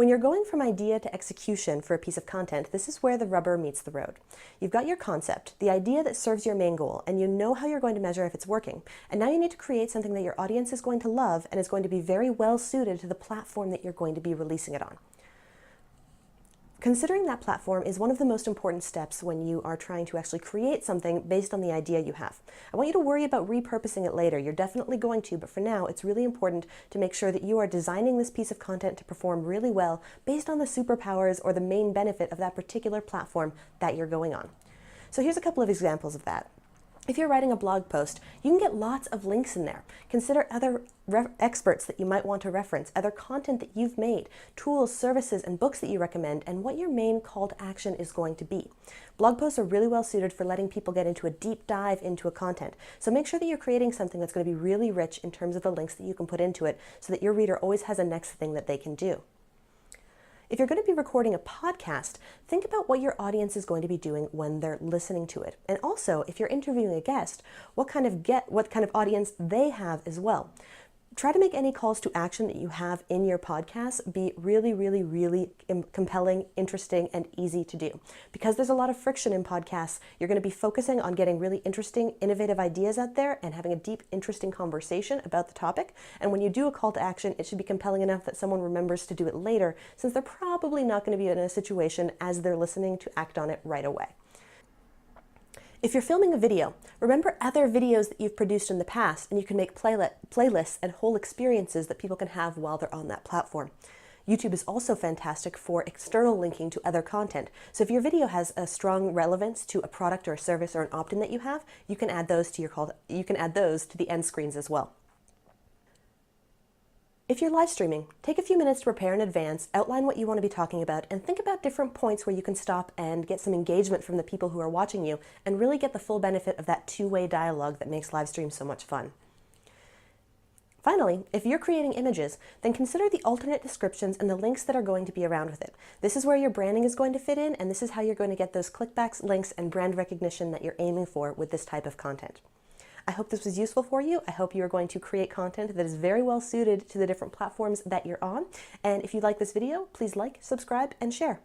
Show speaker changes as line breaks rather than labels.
When you're going from idea to execution for a piece of content, this is where the rubber meets the road. You've got your concept, the idea that serves your main goal, and you know how you're going to measure if it's working. And now you need to create something that your audience is going to love and is going to be very well suited to the platform that you're going to be releasing it on. Considering that platform is one of the most important steps when you are trying to actually create something based on the idea you have. I want you to worry about repurposing it later. You're definitely going to, but for now, it's really important to make sure that you are designing this piece of content to perform really well based on the superpowers or the main benefit of that particular platform that you're going on. So here's a couple of examples of that. If you're writing a blog post, you can get lots of links in there. Consider other experts that you might want to reference, other content that you've made, tools, services, and books that you recommend, and what your main call to action is going to be. Blog posts are really well suited for letting people get into a deep dive into a content. So make sure that you're creating something that's going to be really rich in terms of the links that you can put into it so that your reader always has a next thing that they can do. If you're going to be recording a podcast, think about what your audience is going to be doing when they're listening to it. And also, if you're interviewing a guest, what kind of audience they have as well. Try to make any calls to action that you have in your podcast be really compelling, interesting, and easy to do. Because there's a lot of friction in podcasts, you're going to be focusing on getting really interesting, innovative ideas out there and having a deep, interesting conversation about the topic. And when you do a call to action, it should be compelling enough that someone remembers to do it later, since they're probably not going to be in a situation as they're listening to act on it right away. If you're filming a video, remember other videos that you've produced in the past, and you can make playlists and whole experiences that people can have while they're on that platform. YouTube is also fantastic for external linking to other content. So if your video has a strong relevance to a product or a service or an opt-in that you have, you can add those to the end screens as well. If you're live streaming, take a few minutes to prepare in advance, outline what you want to be talking about, and think about different points where you can stop and get some engagement from the people who are watching you and really get the full benefit of that two-way dialogue that makes live streams so much fun. Finally, if you're creating images, then consider the alternate descriptions and the links that are going to be around with it. This is where your branding is going to fit in, and this is how you're going to get those clickbacks, links, and brand recognition that you're aiming for with this type of content. I hope this was useful for you. I hope you are going to create content that is very well suited to the different platforms that you're on. And if you like this video, please like, subscribe, and share.